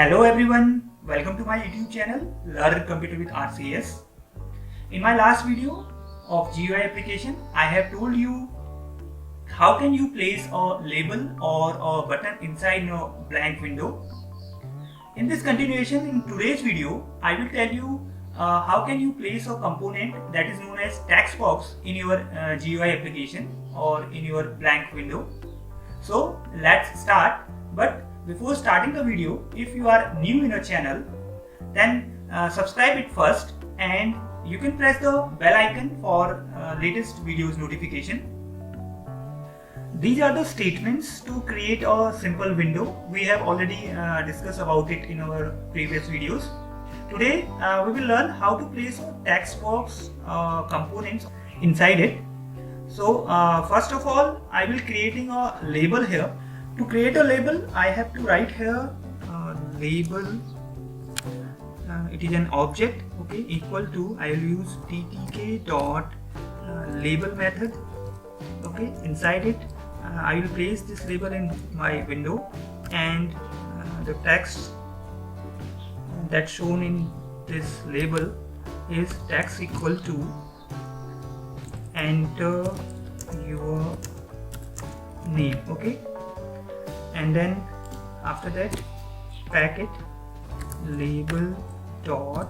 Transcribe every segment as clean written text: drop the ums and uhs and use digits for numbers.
Hello everyone, welcome to my YouTube channel Learn Computer with RCS. In my last video of GUI application, I have told you how can you place a label or a button inside a blank window. In this continuation, in today's video, I will tell you how can you place a component that is known as text box in your GUI application or in your blank window. So let's start. But before starting the video, if you are new in our channel, then subscribe it first and you can press the bell icon for latest videos notification. These are the statements to create a simple window. We have already discussed about it in our previous videos. Today we will learn how to place a text box components inside it. So first of all, I will creating a label here. To create a label, I have to write here label. It is an object, okay, equal to, I will use ttk dot label method. Okay, inside it I will place this label in my window, and the text that's shown in this label is text equal to enter your name. Okay, and then after that packet label dot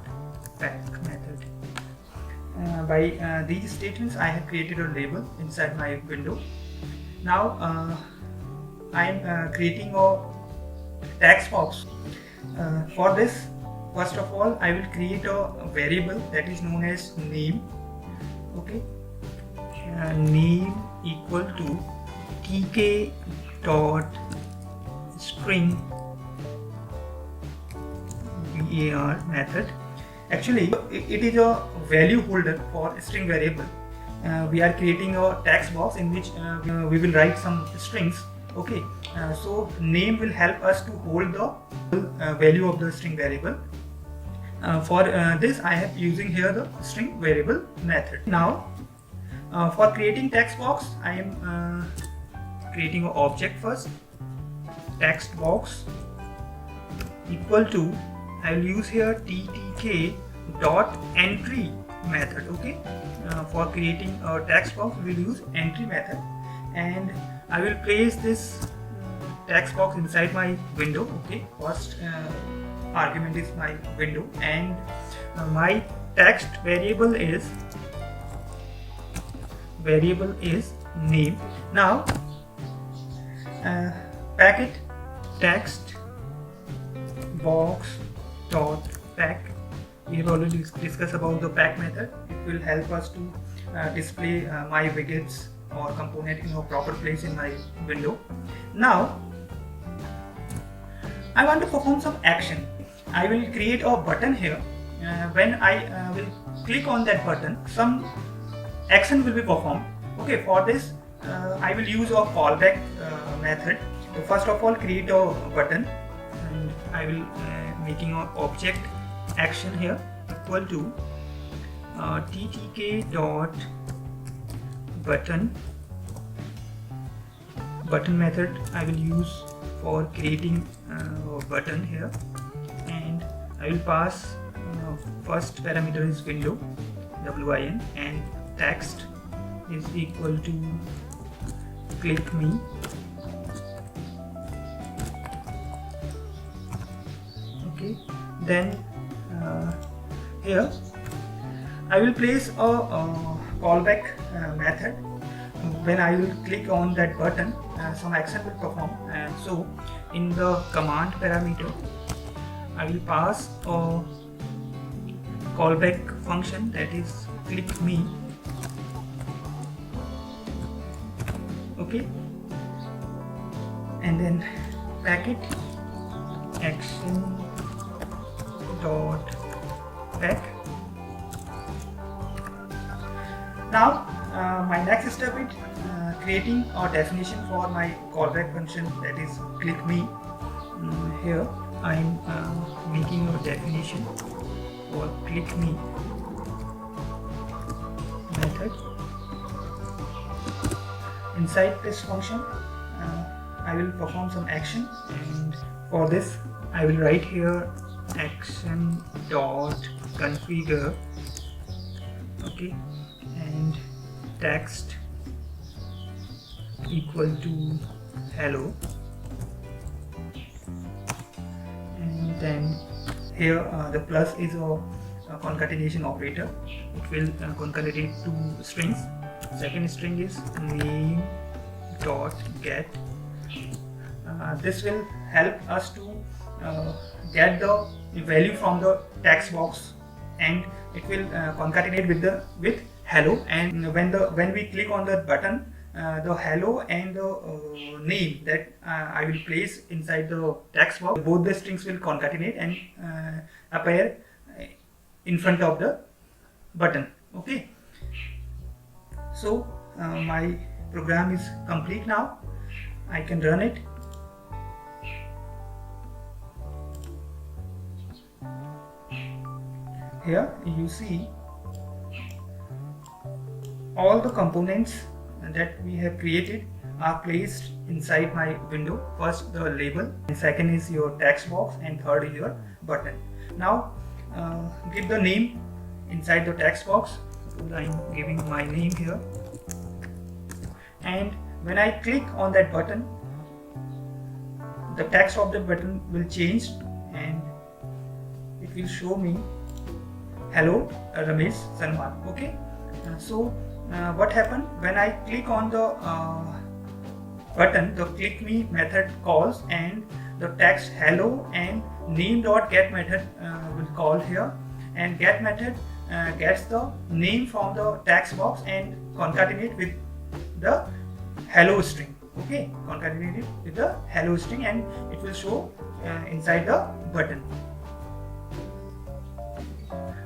pack method. By these statements I have created a label inside my window. Now I am creating a text box. For this, first of all, I will create a variable that is known as name. Okay, name equal to tk dot string var method. Actually, it is a value holder for string variable. We are creating a text box in which we will write some strings. Okay, so name will help us to hold the value of the string variable. For this, I am using here the string variable method. Now, for creating text box, I am creating an object first. Text box equal to, I will use here ttk dot entry method. Okay, for creating a text box we will use entry method, and I will place this text box inside my window. Okay, first argument is my window, and my text variable is name. Now packet text box dot pack. We have already discussed about the pack method. It will help us to display my widgets or component in a proper place in my window. Now I want to perform some action. I will create a button here. When I will click on that button, some action will be performed. Okay, for this I will use a callback method. So first of all, create a button, and I will making an object action here equal to ttk dot button method. I will use for creating a button here, and I will pass first parameter is window win, and text is equal to click me. Okay, then here I will place a callback method. When I will click on that button, some action will perform, and so in the command parameter I will pass a callback function that is click me. Okay, and then packet action dot pack. Now my next step is creating a definition for my callback function, that is click me. Here I am making a definition for click me method. Inside this function I will perform some action, and for this I will write here action dot configure, okay, and text equal to hello, and then here the plus is a concatenation operator. It will concatenate two strings. Second string is name dot get. This will help us to get the value from the text box, and it will concatenate with hello. And when we click on the button, the hello and the name that I will place inside the text box, both the strings will concatenate and appear in front of the button. Okay, so my program is complete now. I can run it. Here you see all the components that we have created are placed inside my window. First the label, and second is your text box, and third is your button. Now give the name inside the text box. So I'm giving my name here, and when I click on that button, the text of the button will change and it will show me hello Ramesh Salman. Okay, so what happened when I click on the button, the click me method calls, and the text hello and name.get method will call here, and get method gets the name from the text box and concatenate with the hello string. Okay, concatenate it with the hello string, and it will show inside the button.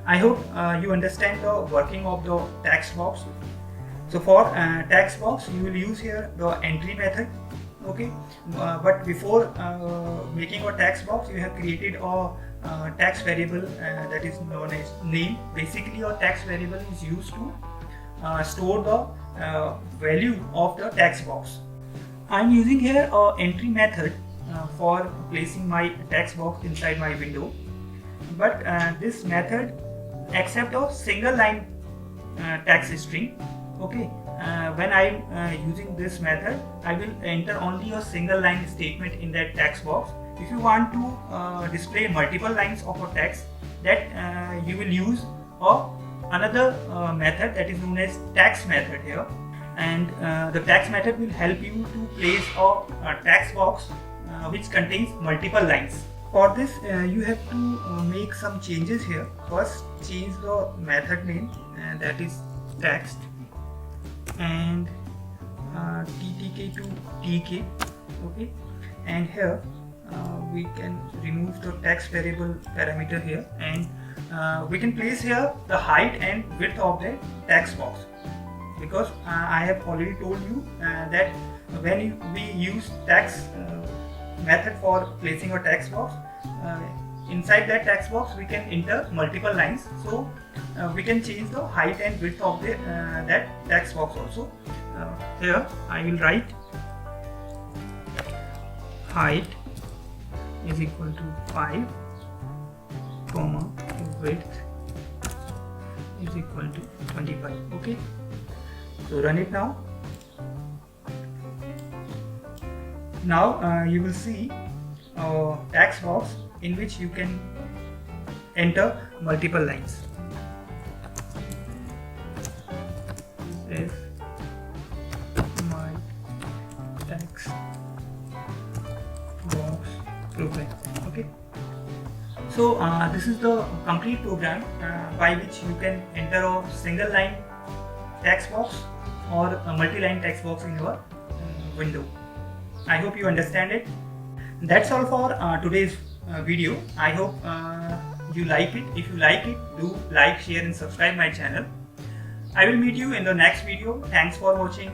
I hope you understand the working of the text box. So for text box, you will use here the entry method. Okay, but before making a text box, you have created a text variable that is known as name. Basically, a text variable is used to store the value of the text box. I am using here a entry method for placing my text box inside my window, but this method accepts a single line text string. Okay, when I am using this method, I will enter only a single line statement in that text box. If you want to display multiple lines of a text, that you will use another method that is known as text method here, and the text method will help you to place a text box which contains multiple lines. For this you have to make some changes here. First, change the method name, that is text, and ttk to tk. Okay, and here we can remove the text variable parameter here, and we can place here the height and width of the text box, because I have already told you that when we use text method for placing a text box, inside that text box we can enter multiple lines, so we can change the height and width of the that text box also. Here I will write height is equal to 5, comma, width is equal to 25. Okay, so run it now. Now you will see a text box in which you can enter multiple lines. If my text box program. Okay, so this is the complete program by which you can enter a single line text box or a multi-line text box in your window. I hope you understand it. That's all for today's video. I hope you like it. If you like it, do like, share and subscribe my channel. I will meet you in the next video. Thanks for watching.